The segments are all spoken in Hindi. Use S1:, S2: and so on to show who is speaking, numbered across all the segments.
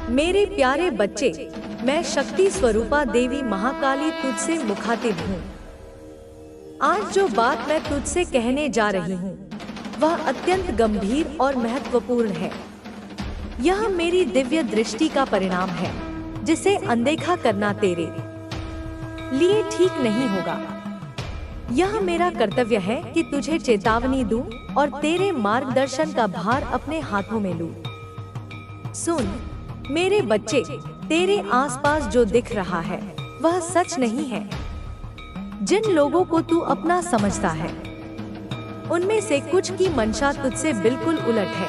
S1: मेरे प्यारे बच्चे, मैं शक्ति स्वरूपा देवी महाकाली तुझसे मुखातिब हूँ। आज जो बात मैं तुझसे कहने जा रही हूँ, वह अत्यंत गंभीर और महत्वपूर्ण है। यह मेरी दिव्य दृष्टि का परिणाम है, जिसे अनदेखा करना तेरे लिए ठीक नहीं होगा। यह मेरा कर्तव्य है कि तुझे चेतावनी दूं और तेरे मार्गदर्शन का भार अपने हाथों में लूं। सुन मेरे बच्चे, तेरे आसपास जो दिख रहा है वह सच नहीं है। जिन लोगों को तू अपना समझता है, उनमें से कुछ की मंशा तुझसे बिल्कुल उलट है।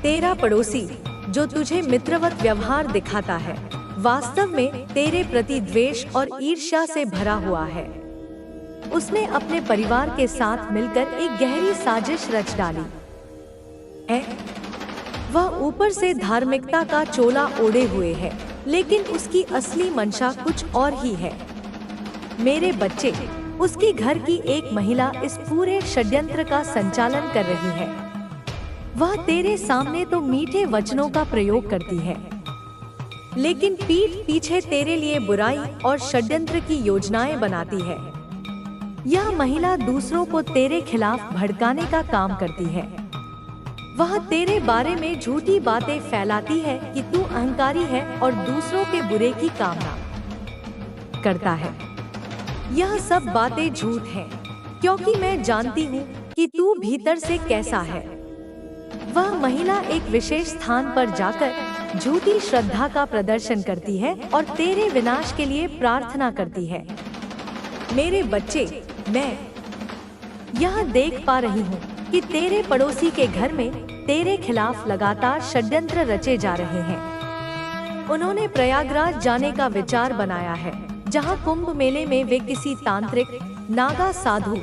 S1: तेरा पड़ोसी जो तुझे मित्रवत व्यवहार दिखाता है, वास्तव में तेरे प्रति द्वेष और ईर्ष्या से भरा हुआ है। उसने अपने परिवार के साथ मिलकर एक गहरी साजिश रच डाली है। वह ऊपर से धार्मिकता का चोला ओढ़े हुए है, लेकिन उसकी असली मंशा कुछ और ही है। मेरे बच्चे, उसकी घर की एक महिला इस पूरे षड्यंत्र का संचालन कर रही है। वह तेरे सामने तो मीठे वचनों का प्रयोग करती है, लेकिन पीठ पीछे तेरे लिए बुराई और षड्यंत्र की योजनाएं बनाती है। यह महिला दूसरों को तेरे खिलाफ भड़काने का काम करती है। वह तेरे बारे में झूठी बातें फैलाती है कि तू अहंकारी है और दूसरों के बुरे की कामना करता है। यह सब बातें झूठ हैं, क्योंकि मैं जानती हूँ कि तू भीतर से कैसा है। वह महिला एक विशेष स्थान पर जाकर झूठी श्रद्धा का प्रदर्शन करती है और तेरे विनाश के लिए प्रार्थना करती है। मेरे बच्चे, मैं यह देख पा रही हूँ कि तेरे पड़ोसी के घर में तेरे खिलाफ लगातार षड्यंत्र रचे जा रहे हैं। उन्होंने प्रयागराज जाने का विचार बनाया है, जहां कुंभ मेले में वे किसी तांत्रिक, नागा साधु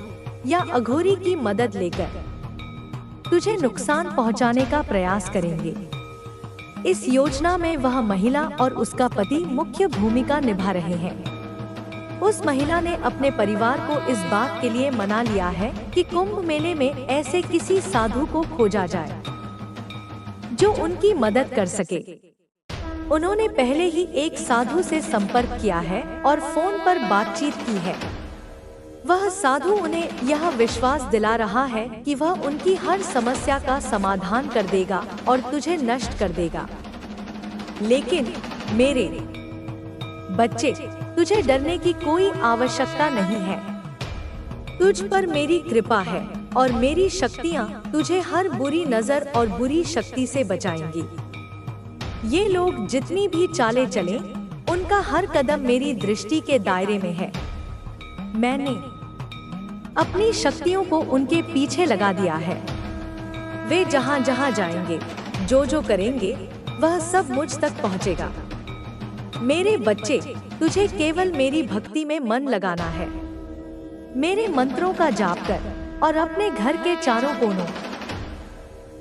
S1: या अघोरी की मदद लेकर तुझे नुकसान पहुंचाने का प्रयास करेंगे। इस योजना में वह महिला और उसका पति मुख्य भूमिका निभा रहे हैं। उस महिला ने अपने परिवार को इस बात के लिए मना लिया है कि कुंभ मेले में ऐसे किसी साधु को खोजा जाए जो उनकी मदद कर सके। उन्होंने पहले ही एक साधु से संपर्क किया है और फोन पर बातचीत की है। वह साधु उन्हें यह विश्वास दिला रहा है कि वह उनकी हर समस्या का समाधान कर देगा और तुझे नष्ट कर देगा। लेकिन मेरे बच्चे, तुझे डरने की कोई आवश्यकता नहीं है। तुझ पर मेरी कृपा है और मेरी शक्तियाँ तुझे हर बुरी नजर और बुरी शक्ति से बचाएंगी। ये लोग जितनी भी चालें चलें, उनका हर कदम मेरी दृष्टि के दायरे में है। मैंने अपनी शक्तियों को उनके पीछे लगा दिया है। वे जहाँ जहाँ जाएंगे, जो जो करेंगे, वह सब मुझ तक पहुँचेगा। मेरे बच्चे, तुझे केवल मेरी भक्ति में मन लगाना है। मेरे मंत्रों का जाप कर और अपने घर के चारों कोनों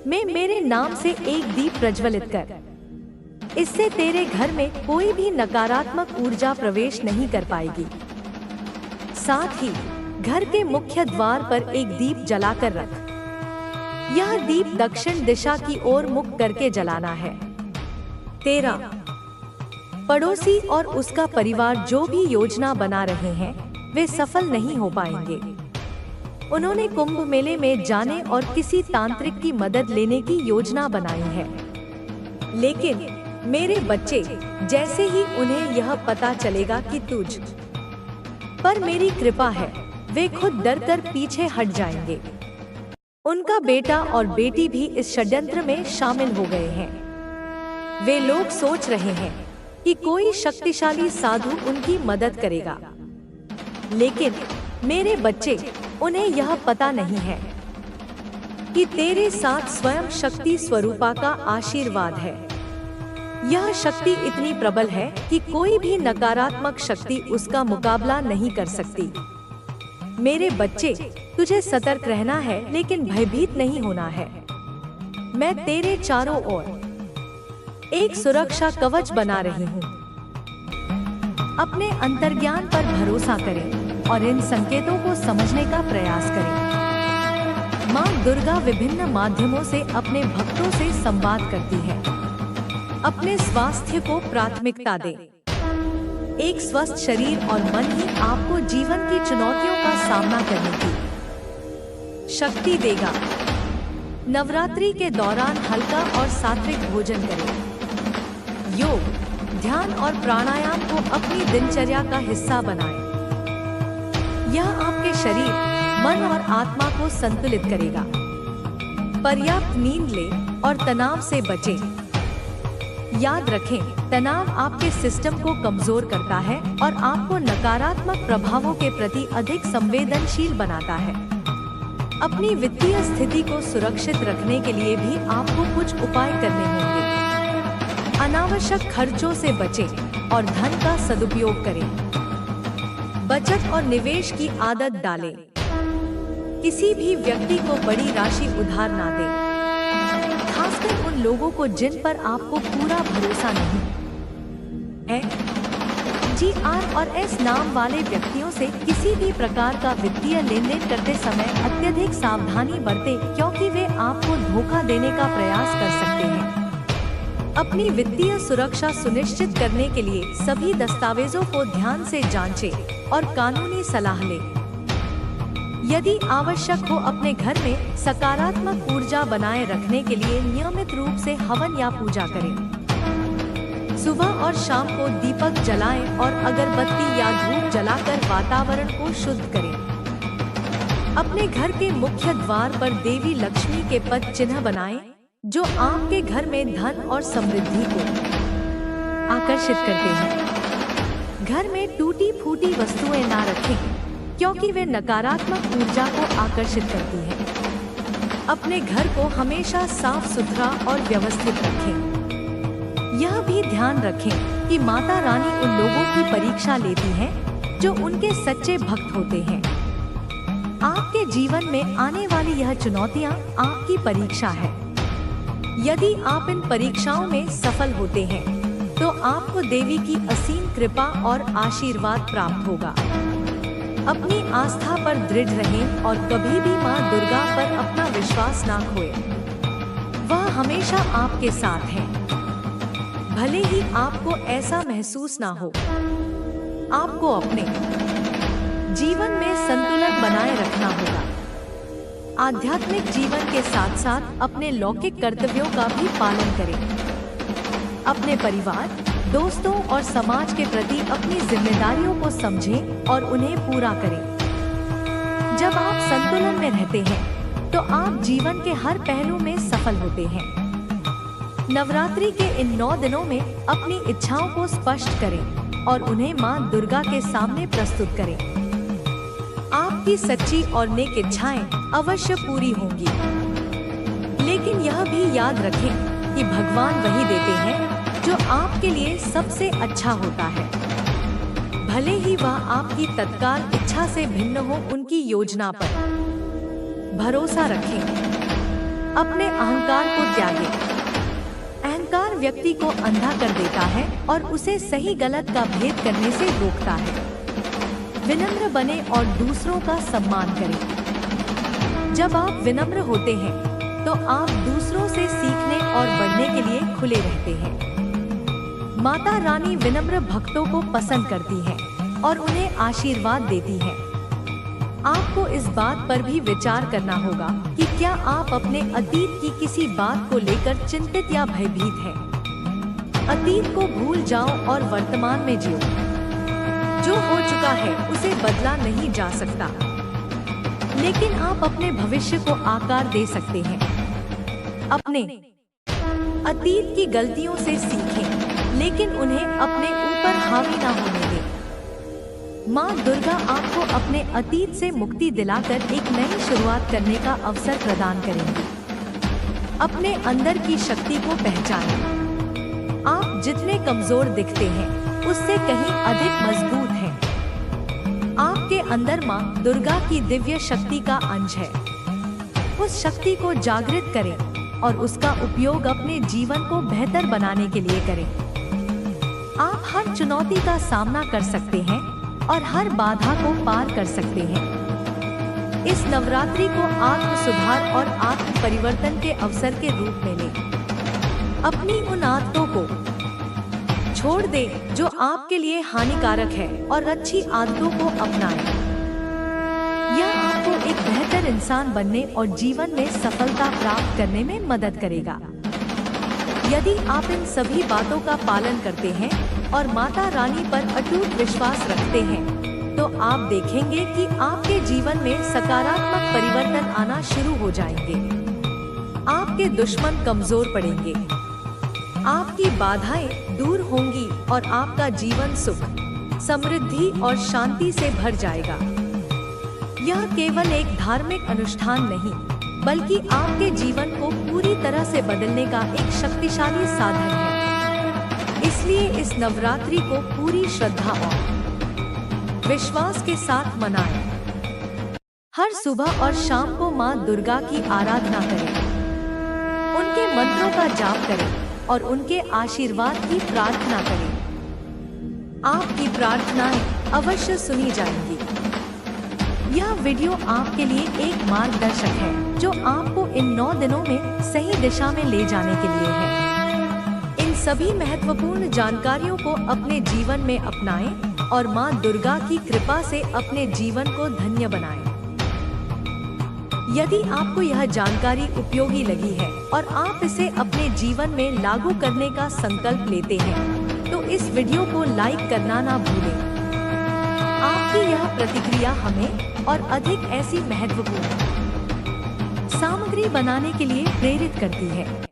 S1: में मेरे नाम से एक दीप प्रज्वलित कर। इससे तेरे घर में कोई भी नकारात्मक ऊर्जा प्रवेश नहीं कर पाएगी। साथ ही घर के मुख्य द्वार पर एक दीप जलाकर रख। यह दीप दक्षिण दिशा की ओर मुख करके जलाना है। तेरा पड़ोसी और उसका परिवार जो भी योजना बना रहे हैं, वे सफल नहीं हो पाएंगे। उन्होंने कुंभ मेले में जाने और किसी तांत्रिक की मदद लेने की योजना बनाई है। लेकिन मेरे बच्चे, जैसे ही उन्हें यह पता चलेगा कि तुझ पर मेरी कृपा है, वे खुद डरकर पीछे हट जाएंगे। उनका बेटा और बेटी भी इस षड्यंत्र में शामिल हो गए हैं। वे लोग सोच रहे हैं कि कोई शक्तिशाली साधु उनकी मदद करेगा, लेकिन मेरे बच्चे, उन्हें यह पता नहीं है कि तेरे साथ स्वयं शक्ति स्वरूपा का आशीर्वाद है। यह शक्ति इतनी प्रबल है कि कोई भी नकारात्मक शक्ति उसका मुकाबला नहीं कर सकती। मेरे बच्चे, तुझे सतर्क रहना है, लेकिन भयभीत नहीं होना है। मैं तेरे चारों ओर एक सुरक्षा कवच बना रही हूँ। अपने अंतर्ज्ञान पर भरोसा करें और इन संकेतों को समझने का प्रयास करें। माँ दुर्गा विभिन्न माध्यमों से अपने भक्तों से संवाद करती है। अपने स्वास्थ्य को प्राथमिकता दें। एक स्वस्थ शरीर और मन ही आपको जीवन की चुनौतियों का सामना करने की शक्ति देगा। नवरात्रि के दौरान हल्का और सात्विक भोजन करें। योग, ध्यान और प्राणायाम को अपनी दिनचर्या का हिस्सा बनाएं। यह आपके शरीर, मन और आत्मा को संतुलित करेगा। पर्याप्त नींद लें और तनाव से बचें। याद रखें, तनाव आपके सिस्टम को कमजोर करता है और आपको नकारात्मक प्रभावों के प्रति अधिक संवेदनशील बनाता है। अपनी वित्तीय स्थिति को सुरक्षित रखने के लिए भी आपको कुछ उपाय करने होंगे। अनावश्यक खर्चों से बचें और धन का सदुपयोग करें। बचत और निवेश की आदत डालें। किसी भी व्यक्ति को बड़ी राशि उधार ना दें, खासकर उन लोगों को जिन पर आपको पूरा भरोसा नहीं है। GR और S नाम वाले व्यक्तियों से किसी भी प्रकार का वित्तीय लेन देन करते समय अत्यधिक सावधानी बरतें, क्योंकि वे आपको धोखा देने का प्रयास कर सकते हैं। अपनी वित्तीय सुरक्षा सुनिश्चित करने के लिए सभी दस्तावेजों को ध्यान से जांचें और कानूनी सलाह लें। यदि आवश्यक हो, अपने घर में सकारात्मक ऊर्जा बनाए रखने के लिए नियमित रूप से हवन या पूजा करें। सुबह और शाम को दीपक जलाएं और अगरबत्ती या धूप जलाकर वातावरण को शुद्ध करें। अपने घर के मुख्य द्वार पर देवी लक्ष्मी के पद चिन्ह बनाएं, जो आपके घर में धन और समृद्धि को आकर्षित करते हैं। घर में टूटी फूटी वस्तुएं ना रखें, क्योंकि वे नकारात्मक ऊर्जा को आकर्षित करती हैं। अपने घर को हमेशा साफ सुथरा और व्यवस्थित रखें। यह भी ध्यान रखें कि माता रानी उन लोगों की परीक्षा लेती हैं जो उनके सच्चे भक्त होते हैं। आपके जीवन में आने वाली यह चुनौतियां आपकी परीक्षा है। यदि आप इन परीक्षाओं में सफल होते हैं, तो आपको देवी की असीम कृपा और आशीर्वाद प्राप्त होगा। अपनी आस्था पर दृढ़ रहें और कभी भी मां दुर्गा पर अपना विश्वास ना खोएं। वह हमेशा आपके साथ है। भले ही आपको ऐसा महसूस ना हो, आपको अपने जीवन में संतुलन बनाए रखना होगा। आध्यात्मिक जीवन के साथ साथ अपने लौकिक कर्तव्यों का भी पालन करें। अपने परिवार, दोस्तों और समाज के प्रति अपनी जिम्मेदारियों को समझें और उन्हें पूरा करें। जब आप संतुलन में रहते हैं, तो आप जीवन के हर पहलू में सफल होते हैं। नवरात्रि के इन 9 दिनों में अपनी इच्छाओं को स्पष्ट करें और उन्हें मां दुर्गा के सामने प्रस्तुत करें। आपकी सच्ची और नेक इच्छाएं अवश्य पूरी होंगी। लेकिन यह भी याद रखें कि भगवान वही देते हैं जो आपके लिए सबसे अच्छा होता है। भले ही वह आपकी तत्काल इच्छा से भिन्न हो, उनकी योजना पर भरोसा रखें। अपने अहंकार को त्यागें। अहंकार व्यक्ति को अंधा कर देता है और उसे सही गलत का भेद करने से रोकता है। विनम्र बने और दूसरों का सम्मान करें। जब आप विनम्र होते हैं, तो आप दूसरों से सीखने और बढ़ने के लिए खुले रहते हैं। माता रानी विनम्र भक्तों को पसंद करती हैं और उन्हें आशीर्वाद देती हैं। आपको इस बात पर भी विचार करना होगा कि क्या आप अपने अतीत की किसी बात को लेकर चिंतित या भयभीत हैं। अतीत को भूल जाओ और वर्तमान में जियो। जो हो चुका है उसे बदला नहीं जा सकता, लेकिन आप अपने भविष्य को आकार दे सकते हैं। अपने अतीत की गलतियों से सीखें, लेकिन उन्हें अपने ऊपर हावी ना होने दें। मां दुर्गा आपको अपने अतीत से मुक्ति दिलाकर एक नई शुरुआत करने का अवसर प्रदान करेंगी। अपने अंदर की शक्ति को पहचानें। आप जितने कमजोर दिखते हैं, उससे कहीं अधिक मजबूत हैं। आपके अंदर मां दुर्गा की दिव्य शक्ति का अंश है। उस शक्ति को जागृत करें और उसका उपयोग अपने जीवन को बेहतर बनाने के लिए करें। आप हर चुनौती का सामना कर सकते हैं और हर बाधा को पार कर सकते हैं। इस नवरात्रि को आत्म सुधार और आत्म परिवर्तन के अवसर के रूप में लें। अपनी उन आदतों को छोड़ दे जो आपके लिए हानिकारक है और अच्छी आदतों को अपनाएं। यह आपको एक बेहतर इंसान बनने और जीवन में सफलता प्राप्त करने में मदद करेगा। यदि आप इन सभी बातों का पालन करते हैं और माता रानी पर अटूट विश्वास रखते हैं, तो आप देखेंगे कि आपके जीवन में सकारात्मक परिवर्तन आना शुरू हो जाएंगे। आपके दुश्मन कमजोर पड़ेंगे, आपकी बाधाएं दूर होंगी और आपका जीवन सुख, समृद्धि और शांति से भर जाएगा। यह केवल एक धार्मिक अनुष्ठान नहीं, बल्कि आपके जीवन को पूरी तरह से बदलने का एक शक्तिशाली साधन है। इसलिए इस नवरात्रि को पूरी श्रद्धा और विश्वास के साथ मनाएं। हर सुबह और शाम को मां दुर्गा की आराधना करें, उनके मंत्रों का जाप करें और उनके आशीर्वाद की प्रार्थना करें। आपकी प्रार्थनाएं अवश्य सुनी जाएंगी। यह वीडियो आपके लिए एक मार्गदर्शक है जो आपको इन 9 दिनों में सही दिशा में ले जाने के लिए है। इन सभी महत्वपूर्ण जानकारियों को अपने जीवन में अपनाएं और मां दुर्गा की कृपा से अपने जीवन को धन्य बनाएं। यदि आपको यह जानकारी उपयोगी लगी है और आप इसे अपने जीवन में लागू करने का संकल्प लेते हैं, तो इस वीडियो को लाइक करना ना भूलें। आपकी यह प्रतिक्रिया हमें और अधिक ऐसी महत्वपूर्ण सामग्री बनाने के लिए प्रेरित करती है।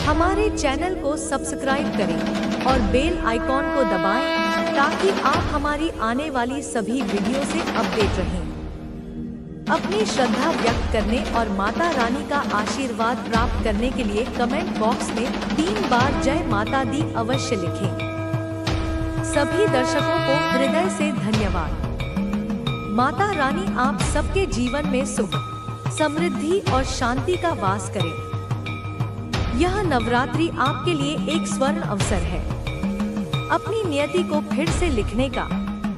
S1: हमारे चैनल को सब्सक्राइब करें और बेल आइकॉन को दबाएं ताकि आप हमारी आने वाली सभी वीडियो से अपडेट रहें। अपनी श्रद्धा व्यक्त करने और माता रानी का आशीर्वाद प्राप्त करने के लिए कमेंट बॉक्स में 3 बार जय माता दी अवश्य लिखें। सभी दर्शकों को हृदय से धन्यवाद। माता रानी आप सबके जीवन में सुख, समृद्धि और शांति का वास करे। यह नवरात्रि आपके लिए एक स्वर्ण अवसर है, अपनी नियति को फिर से लिखने का,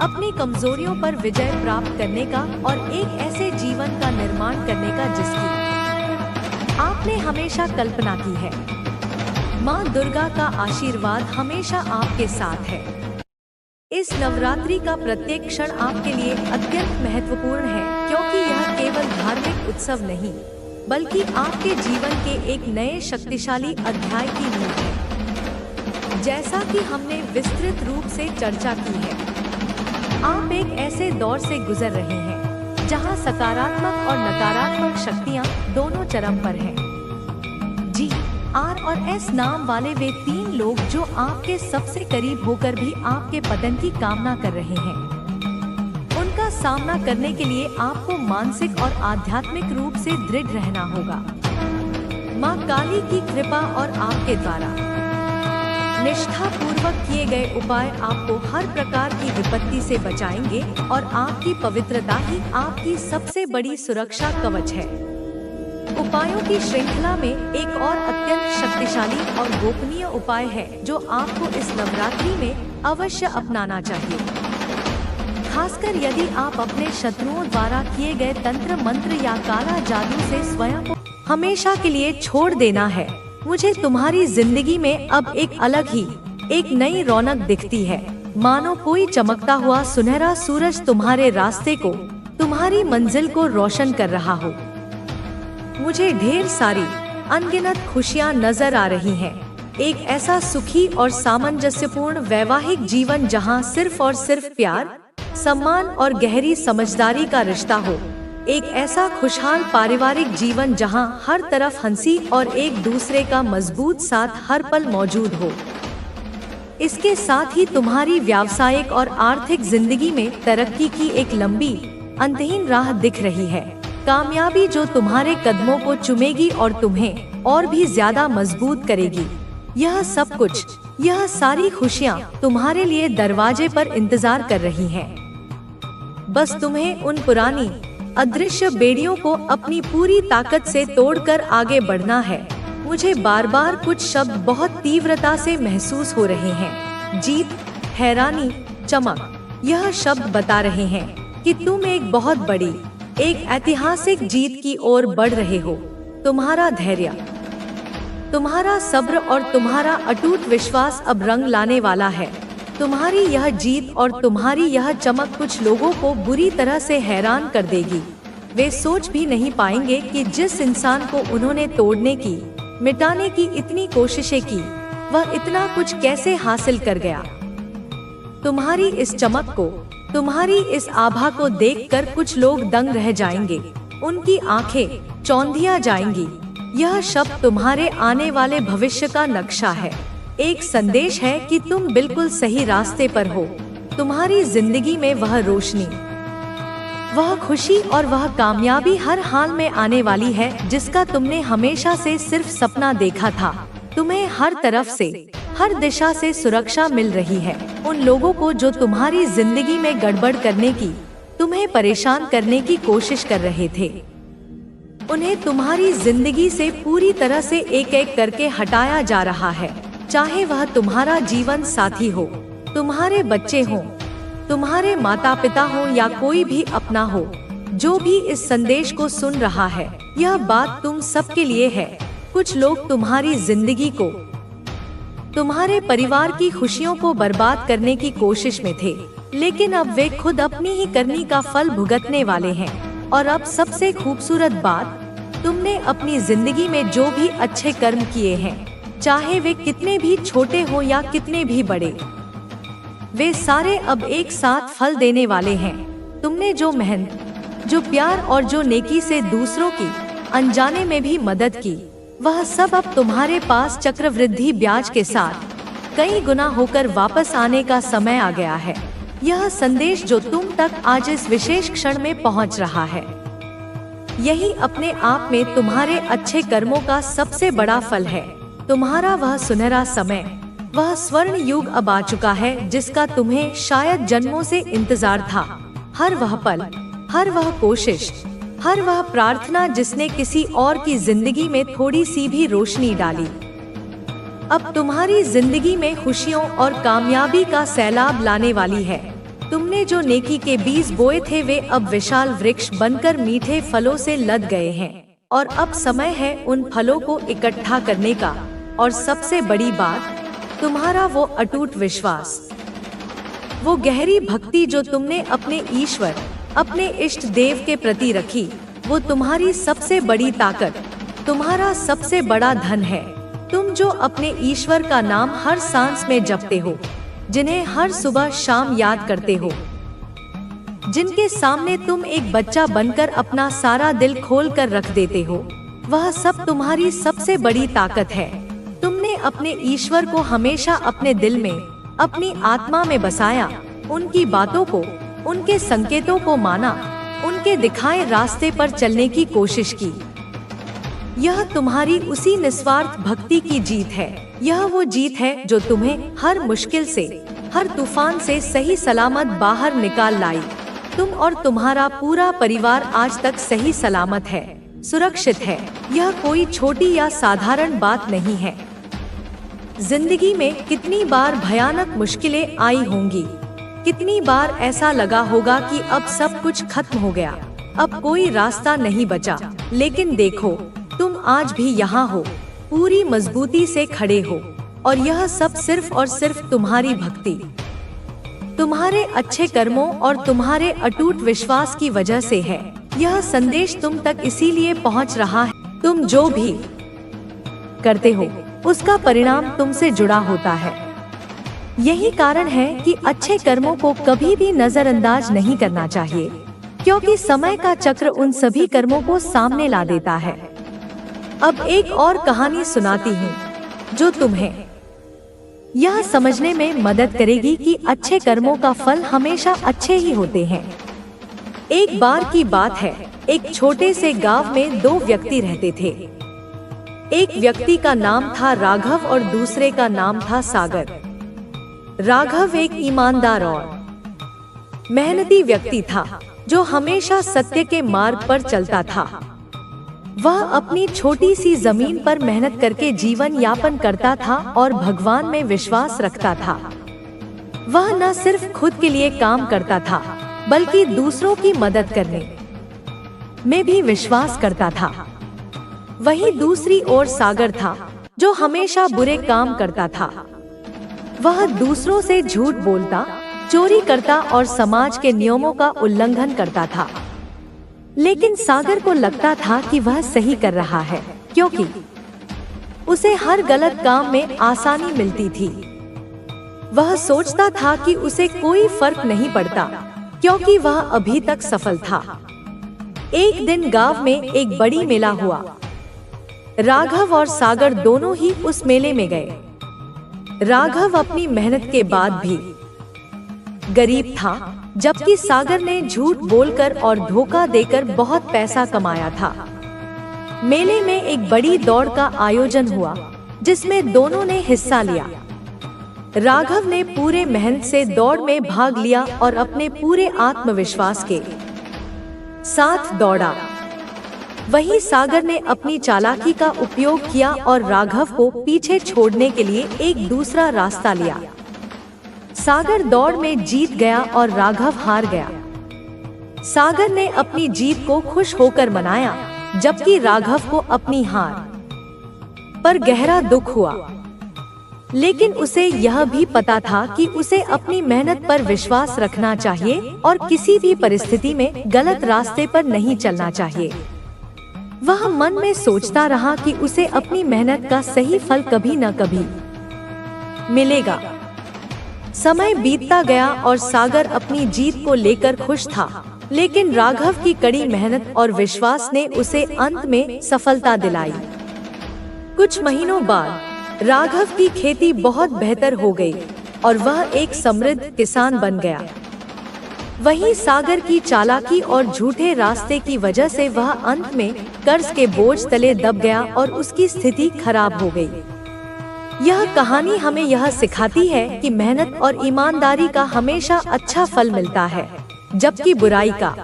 S1: अपनी कमजोरियों पर विजय प्राप्त करने का और एक ऐसे जीवन का निर्माण करने का जिसकी आपने हमेशा कल्पना की है। मां दुर्गा का आशीर्वाद हमेशा आपके साथ है। इस नवरात्रि का प्रत्येक क्षण आपके लिए अत्यंत महत्वपूर्ण है, क्योंकि यह केवल धार्मिक उत्सव नहीं, बल्कि आपके जीवन के एक नए शक्तिशाली अध्याय की नींव है। जैसा कि हमने विस्तृत रूप से चर्चा की है, आप एक ऐसे दौर से गुजर रहे हैं जहां सकारात्मक और नकारात्मक शक्तियां दोनों चरम पर हैं। जी, आर और एस नाम वाले वे 3 लोग जो आपके सबसे करीब होकर भी आपके पतन की कामना कर रहे हैं। उनका सामना करने के लिए आपको मानसिक और आध्यात्मिक रूप से दृढ़ रहना होगा। मां काली की कृपा और आपके द्वारा निष्ठा पूर्वक किए गए उपाय आपको हर प्रकार की विपत्ति से बचाएंगे और आपकी पवित्रता ही आपकी सबसे बड़ी सुरक्षा कवच है। उपायों की श्रृंखला में एक और अत्यंत शक्तिशाली और गोपनीय उपाय है जो आपको इस नवरात्रि में अवश्य अपनाना चाहिए। खासकर यदि आप अपने शत्रुओं द्वारा किए गए तंत्र मंत्र या काला जादू से स्वयं को हमेशा के लिए छोड़ देना है। मुझे तुम्हारी जिंदगी में अब एक अलग ही, एक नई रौनक दिखती है, मानो कोई चमकता हुआ सुनहरा सूरज तुम्हारे रास्ते को, तुम्हारी मंजिल को रोशन कर रहा हो। मुझे ढेर सारी अनगिनत खुशियां नजर आ रही हैं। एक ऐसा सुखी और सामंजस्यपूर्ण वैवाहिक जीवन जहां सिर्फ और सिर्फ प्यार, सम्मान और गहरी समझदारी का रिश्ता हो। एक ऐसा खुशहाल पारिवारिक जीवन जहां हर तरफ हंसी और एक दूसरे का मजबूत साथ हर पल मौजूद हो। इसके साथ ही तुम्हारी व्यावसायिक और आर्थिक जिंदगी में तरक्की की एक लंबी, अंतहीन राह दिख रही है। कामयाबी जो तुम्हारे कदमों को चूमेगी और तुम्हें और भी ज्यादा मजबूत करेगी। यह सब कुछ, यह सारी खुशियाँ तुम्हारे लिए दरवाजे पर इंतजार कर रही हैं। बस तुम्हें उन पुरानी अदृश्य बेड़ियों को अपनी पूरी ताकत से तोड़कर आगे बढ़ना है। मुझे बार बार कुछ शब्द बहुत तीव्रता से महसूस हो रहे हैं। जीत, हैरानी, चमक। यह शब्द बता रहे हैं कि तुम एक बहुत बड़ी, एक ऐतिहासिक जीत की ओर बढ़ रहे हो। तुम्हारा धैर्य, तुम्हारा सब्र और तुम्हारा अटूट विश्वास अब रंग लाने वाला है। तुम्हारी यह जीत और तुम्हारी यह चमक कुछ लोगों को बुरी तरह से हैरान कर देगी। वे सोच भी नहीं पाएंगे कि जिस इंसान को उन्होंने तोड़ने की, मिटाने की इतनी कोशिशें की, वह इतना कुछ कैसे हासिल कर गया। तुम्हारी इस चमक को, तुम्हारी इस आभा को देखकर कुछ लोग दंग रह जाएंगे। उनकी आंखें चौंधिया जाएंगी। यह शब्द तुम्हारे आने वाले भविष्य का नक्शा है। एक संदेश है कि तुम बिल्कुल सही रास्ते पर हो। तुम्हारी जिंदगी में वह रोशनी, वह खुशी और वह कामयाबी हर हाल में आने वाली है जिसका तुमने हमेशा से सिर्फ सपना देखा था। तुम्हें हर तरफ से, हर दिशा से सुरक्षा मिल रही है। उन लोगों को जो तुम्हारी जिंदगी में गड़बड़ करने की, तुम्हें परेशान करने की कोशिश कर रहे थे, उन्हें तुम्हारी जिंदगी से पूरी तरह से एक एक करके हटाया जा रहा है। चाहे वह तुम्हारा जीवन साथी हो, तुम्हारे बच्चे हों, तुम्हारे माता पिता हो या कोई भी अपना हो, जो भी इस संदेश को सुन रहा है, यह बात तुम सबके लिए है। कुछ लोग तुम्हारी जिंदगी को, तुम्हारे परिवार की खुशियों को बर्बाद करने की कोशिश में थे, लेकिन अब वे खुद अपनी ही करनी का फल भुगतने वाले हैं। और अब सबसे खूबसूरत बात, तुमने अपनी जिंदगी में जो भी अच्छे कर्म किए हैं, चाहे वे कितने भी छोटे हो या कितने भी बड़े, वे सारे अब एक साथ फल देने वाले हैं। तुमने जो मेहनत, जो प्यार और जो नेकी से दूसरों की अनजाने में भी मदद की, वह सब अब तुम्हारे पास चक्रवृद्धि ब्याज के साथ कई गुना होकर वापस आने का समय आ गया है। यह संदेश जो तुम तक आज इस विशेष क्षण में पहुंच रहा है, यही अपने आप में तुम्हारे अच्छे कर्मों का सबसे बड़ा फल है। तुम्हारा वह सुनहरा समय, वह स्वर्ण युग अब आ चुका है जिसका तुम्हें शायद जन्मों से इंतजार था। हर वह पल, हर वह कोशिश, हर वह प्रार्थना जिसने किसी और की जिंदगी में थोड़ी सी भी रोशनी डाली, अब तुम्हारी जिंदगी में खुशियों और कामयाबी का सैलाब लाने वाली है। तुमने जो नेकी के बीज बोए थे वे अब विशाल वृक्ष बनकर मीठे फलों से लद गए हैं और अब समय है उन फलों को इकट्ठा करने का। और सबसे बड़ी बात, तुम्हारा वो अटूट विश्वास, वो गहरी भक्ति जो तुमने अपने ईश्वर, अपने इष्ट देव के प्रति रखी, वो तुम्हारी सबसे बड़ी ताकत, तुम्हारा सबसे बड़ा धन है। तुम जो अपने ईश्वर का नाम हर सांस में जपते हो, जिन्हें हर सुबह शाम याद करते हो, जिनके सामने तुम एक बच्चा बनकर अपना सारा दिल खोल कर रख देते हो, वह सब तुम्हारी सबसे बड़ी ताकत है। तुमने अपने ईश्वर को हमेशा अपने दिल में, अपनी आत्मा में बसाया, उनकी बातों को, उनके संकेतों को माना, उनके दिखाए रास्ते पर चलने की कोशिश की। यह तुम्हारी उसी निस्वार्थ भक्ति की जीत है। यह वो जीत है जो तुम्हें हर मुश्किल से, हर तूफान से सही सलामत बाहर निकाल लाई। तुम और तुम्हारा पूरा परिवार आज तक सही सलामत है, सुरक्षित है। यह कोई छोटी या साधारण बात नहीं है। जिंदगी में कितनी बार भयानक मुश्किलें आई होंगी, कितनी बार ऐसा लगा होगा कि अब सब कुछ खत्म हो गया, अब कोई रास्ता नहीं बचा। लेकिन देखो, तुम आज भी यहाँ हो, पूरी मजबूती से खड़े हो, और यह सब सिर्फ और सिर्फ तुम्हारी भक्ति, तुम्हारे अच्छे कर्मों और तुम्हारे अटूट विश्वास की वजह से है। यह संदेश तुम तक इसीलिए पहुँच रहा है। तुम जो भी करते हो, उसका परिणाम तुमसे जुड़ा होता है। यही कारण है कि अच्छे कर्मों को कभी भी नजरअंदाज नहीं करना चाहिए, क्योंकि समय का चक्र उन सभी कर्मों को सामने ला देता है। अब एक और कहानी सुनाती हूँ जो तुम्हें यह समझने में मदद करेगी कि अच्छे कर्मों का फल हमेशा अच्छे ही होते हैं। एक बार की बात है, एक छोटे से गांव में दो व्यक्ति रहते थे। एक व्यक्ति का नाम था राघव और दूसरे का नाम था सागर। राघव एक ईमानदार और मेहनती व्यक्ति था जो हमेशा सत्य के मार्ग पर चलता था। वह अपनी छोटी सी जमीन पर मेहनत करके जीवन यापन करता था और भगवान में विश्वास रखता था। वह न सिर्फ खुद के लिए काम करता था, बल्कि दूसरों की मदद करने में भी विश्वास करता था। वहीं दूसरी ओर सागर था, जो हमेशा बुरे काम करता था। वह दूसरों से झूठ बोलता, चोरी करता और समाज के नियमों का उल्लंघन करता था। लेकिन सागर को लगता था कि वह सही कर रहा है, क्योंकि उसे हर गलत काम में आसानी मिलती थी। वह सोचता था कि उसे कोई फर्क नहीं पड़ता, क्योंकि वह अभी तक सफल था। एक दिन गांव में एक बड़ी मेला हुआ। राघव और सागर दोनों ही उस मेले में गए। राघव अपनी मेहनत के बाद भी गरीब था, जबकि सागर ने झूठ बोलकर और धोखा देकर बहुत पैसा कमाया था। मेले में एक बड़ी दौड़ का आयोजन हुआ, जिसमें दोनों ने हिस्सा लिया। राघव ने पूरे मेहनत से दौड़ में भाग लिया और अपने पूरे आत्मविश्वास के साथ दौड़ा। वहीं सागर ने अपनी चालाकी का उपयोग किया और राघव को पीछे छोड़ने के लिए एक दूसरा रास्ता लिया। सागर दौड़ में जीत गया और राघव हार गया। सागर ने अपनी जीत को खुश होकर मनाया, जबकि राघव को अपनी हार पर गहरा दुख हुआ। लेकिन उसे यह भी पता था कि उसे अपनी मेहनत पर विश्वास रखना चाहिए और किसी भी परिस्थिति में गलत रास्ते पर नहीं चलना चाहिए। वह मन में सोचता रहा कि उसे अपनी मेहनत का सही फल कभी न कभी मिलेगा। समय बीतता गया और सागर अपनी जीत को लेकर खुश था, लेकिन राघव की कड़ी मेहनत और विश्वास ने उसे अंत में सफलता दिलाई। कुछ महीनों बाद राघव की खेती बहुत बेहतर हो गई और वह एक समृद्ध किसान बन गया। वहीं सागर की चालाकी और झूठे रास्ते की वजह से वह अंत में कर्ज के बोझ तले दब गया और उसकी स्थिति खराब हो गई। यह कहानी हमें यह सिखाती है कि मेहनत और ईमानदारी का हमेशा अच्छा फल मिलता है, जबकि बुराई का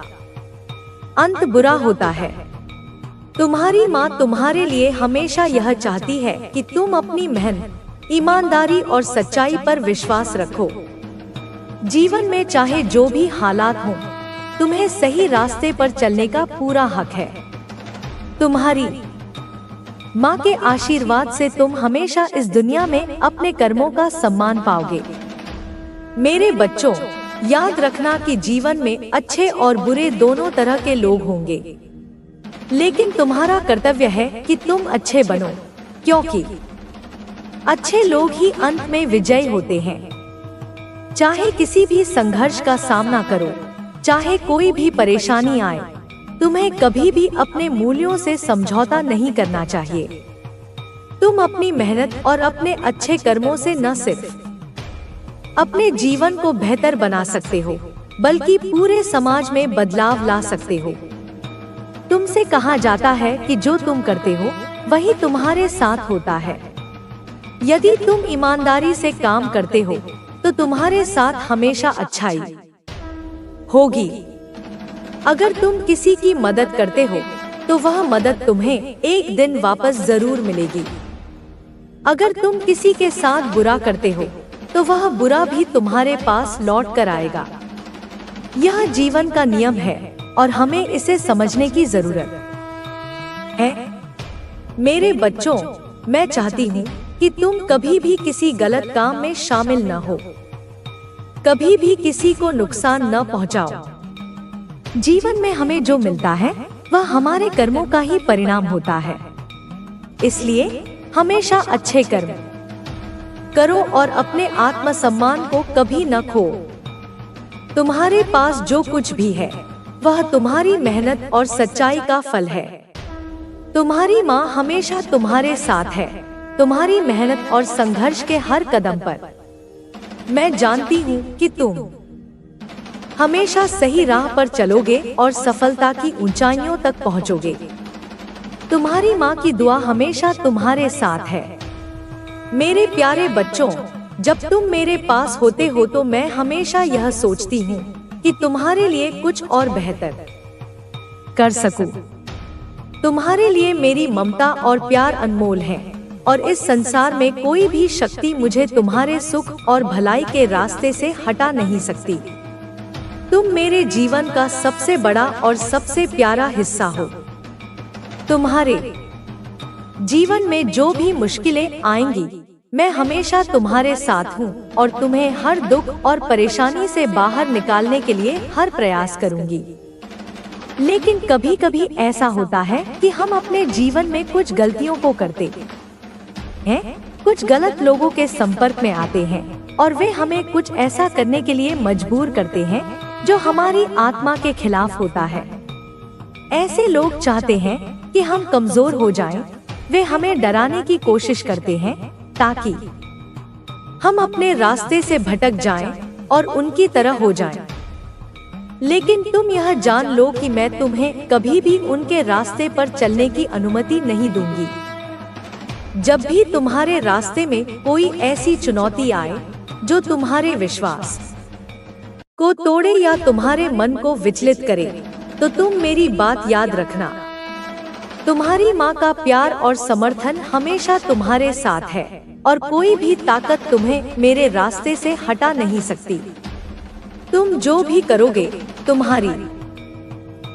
S1: अंत बुरा होता है। तुम्हारी माँ तुम्हारे लिए हमेशा यह चाहती है कि तुम अपनी मेहनत, ईमानदारी और सच्चाई पर विश्वास रखो। जीवन में चाहे जो भी हालात हों, तुम्हें सही रास्ते पर चलने का पूरा हक है। तुम्हारी माँ के आशीर्वाद से तुम हमेशा इस दुनिया में अपने कर्मों का सम्मान पाओगे। मेरे बच्चों, याद रखना कि जीवन में अच्छे और बुरे दोनों तरह के लोग होंगे, लेकिन तुम्हारा कर्तव्य है कि तुम अच्छे बनो, क्योंकि अच्छे लोग ही अंत में विजयी होते हैं। चाहे किसी भी संघर्ष का सामना करो, चाहे कोई भी परेशानी आए, तुम्हें कभी भी अपने मूल्यों से समझौता नहीं करना चाहिए। तुम अपनी मेहनत और अपने अच्छे कर्मों से न सिर्फ अपने जीवन को बेहतर बना सकते हो, बल्कि पूरे समाज में बदलाव ला सकते हो। तुमसे कहा जाता है कि जो तुम करते हो वही तुम्हारे साथ होता है। यदि तुम ईमानदारी से काम करते हो तो तुम्हारे साथ हमेशा अच्छाई होगी। अगर तुम किसी की मदद करते हो तो वह मदद तुम्हें एक दिन वापस जरूर मिलेगी। अगर तुम किसी के साथ बुरा करते हो तो वह बुरा भी तुम्हारे पास लौट कर आएगा। यह जीवन का नियम है और हमें इसे समझने की जरूरत है। मेरे बच्चों, मैं चाहती हूँ कि तुम कभी भी किसी गलत काम में शामिल न हो, कभी भी किसी को नुकसान न पहुँचाओ। जीवन में हमें जो मिलता है वह हमारे कर्मों का ही परिणाम होता है। इसलिए हमेशा अच्छे कर्म करो और अपने आत्मसम्मान को कभी न खो। तुम्हारे पास जो कुछ भी है वह तुम्हारी मेहनत और सच्चाई का फल है। तुम्हारी माँ हमेशा तुम्हारे साथ है, तुम्हारी मेहनत और संघर्ष के हर कदम पर। मैं जानती हूँ कि तुम हमेशा सही राह पर चलोगे और सफलता की ऊंचाइयों तक पहुँचोगे। तुम्हारी माँ की दुआ हमेशा तुम्हारे साथ है। मेरे प्यारे बच्चों, जब तुम मेरे पास होते हो तो मैं हमेशा यह सोचती हूँ कि तुम्हारे लिए कुछ और बेहतर कर सकूं। तुम्हारे लिए मेरी ममता और प्यार अनमोल है और इस संसार में कोई भी शक्ति मुझे तुम्हारे सुख और भलाई के रास्ते से हटा नहीं सकती। तुम मेरे जीवन का सबसे बड़ा और सबसे प्यारा हिस्सा हो। तुम्हारे जीवन में जो भी मुश्किलें आएंगी, मैं हमेशा तुम्हारे साथ हूँ और तुम्हें हर दुख और परेशानी से बाहर निकालने के लिए हर प्रयास करूँगी। लेकिन कभी कभी ऐसा होता है कि हम अपने जीवन में कुछ गलतियों को करते हैं, कुछ गलत लोगों के संपर्क में आते हैं और वे हमें कुछ ऐसा करने के लिए मजबूर करते हैं जो हमारी आत्मा के खिलाफ होता है। ऐसे लोग चाहते हैं कि हम कमजोर हो जाएं, वे हमें डराने की कोशिश करते हैं ताकि हम अपने रास्ते से भटक जाएं और उनकी तरह हो जाएं। लेकिन तुम यह जान लो कि मैं तुम्हें कभी भी उनके रास्ते पर चलने की अनुमति नहीं दूंगी। जब भी तुम्हारे रास्ते में कोई ऐसी चुनौती आए जो तुम्हारे विश्वास को तोड़े या तुम्हारे मन को विचलित करे, तो तुम मेरी बात याद रखना। तुम्हारी माँ का प्यार और समर्थन हमेशा तुम्हारे साथ है और कोई भी ताकत तुम्हें मेरे रास्ते से हटा नहीं सकती। तुम जो भी करोगे, तुम्हारी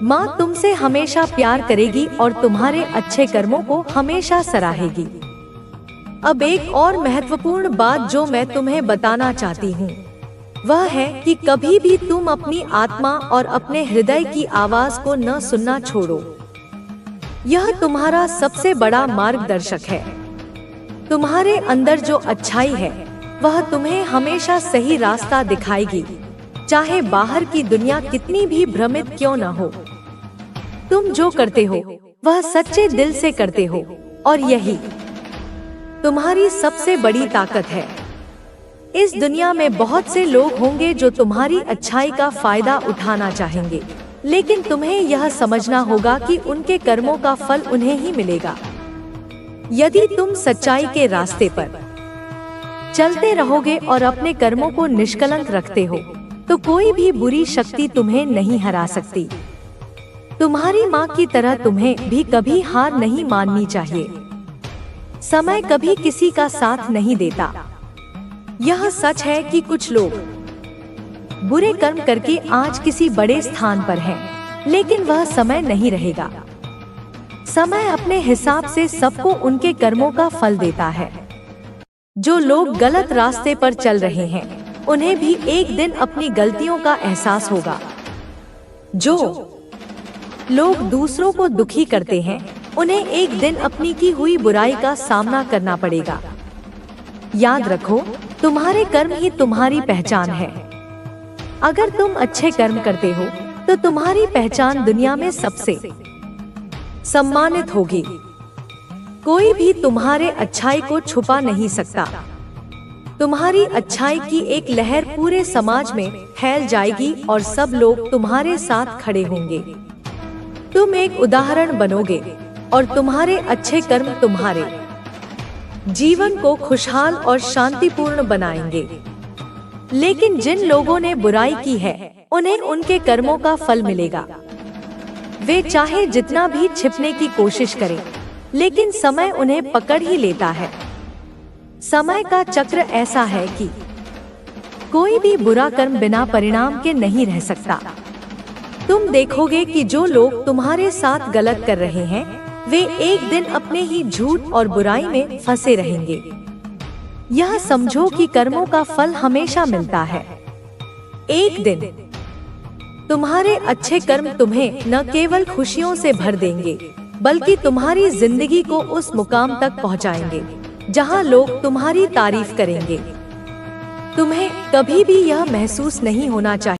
S1: माँ तुमसे हमेशा प्यार करेगी और तुम्हारे अच्छे कर्मों को हमेशा सराहेगी। अब एक और महत्वपूर्ण बात जो मैं तुम्हें बताना चाहती हूँ, वह है कि कभी भी तुम अपनी आत्मा और अपने हृदय की आवाज को न सुनना छोड़ो। यह तुम्हारा सबसे बड़ा मार्गदर्शक है। तुम्हारे अंदर जो अच्छाई है, वह तुम्हें हमेशा सही रास्ता दिखाएगी, चाहे बाहर की दुनिया कितनी भी भ्रमित क्यों न हो। तुम जो करते हो वह सच्चे दिल से करते हो और यही तुम्हारी सबसे बड़ी ताकत है। इस दुनिया में बहुत से लोग होंगे जो तुम्हारी अच्छाई का फायदा उठाना चाहेंगे, लेकिन तुम्हें यह समझना होगा कि उनके कर्मों का फल उन्हें ही मिलेगा। यदि तुम सच्चाई के रास्ते पर चलते रहोगे और अपने कर्मों को निष्कलंक रखते हो, तो कोई भी बुरी शक्ति तुम्हें नहीं हरा सकती। तुम्हारी माँ की तरह तुम्हें भी कभी हार नहीं माननी चाहिए। समय कभी किसी का साथ नहीं देता। यह सच है कि कुछ लोग बुरे कर्म करके आज किसी बड़े स्थान पर हैं, लेकिन वह समय नहीं रहेगा। समय अपने हिसाब से सबको उनके कर्मों का फल देता है। जो लोग गलत रास्ते पर चल रहे हैं, उन्हें भी एक दिन अपनी गलतियों का एहसास होगा। जो लोग दूसरों को दुखी करते हैं, उन्हें एक दिन अपनी की हुई बुराई का सामना करना पड़ेगा। याद रखो, तुम्हारे कर्म ही तुम्हारी पहचान है। अगर तुम अच्छे कर्म करते हो, तो तुम्हारी पहचान दुनिया में सबसे सम्मानित होगी। कोई भी तुम्हारे अच्छाई को छुपा नहीं सकता। तुम्हारी अच्छाई की एक लहर पूरे समाज में फैल जाएगी और सब लोग तुम्हारे साथ खड़े होंगे। तुम एक उदाहरण बनोगे और तुम्हारे अच्छे कर्म तुम्हारे जीवन को खुशहाल और शांतिपूर्ण बनाएंगे। लेकिन जिन लोगों ने बुराई की है, उन्हें उनके कर्मों का फल मिलेगा। वे चाहे जितना भी छिपने की कोशिश करें, लेकिन समय उन्हें पकड़ ही लेता है। समय का चक्र ऐसा है कि कोई भी बुरा कर्म बिना परिणाम के नहीं रह सकता। तुम देखोगे कि जो लोग तुम्हारे साथ गलत कर रहे हैं, वे एक दिन अपने ही झूठ और बुराई में फंसे रहेंगे। यह समझो कि कर्मों का फल हमेशा मिलता है। एक दिन तुम्हारे अच्छे कर्म तुम्हें न केवल खुशियों से भर देंगे, बल्कि तुम्हारी जिंदगी को उस मुकाम तक पहुंचाएंगे जहां लोग तुम्हारी तारीफ करेंगे। तुम्हें कभी भी यह महसूस नहीं होना चाहिए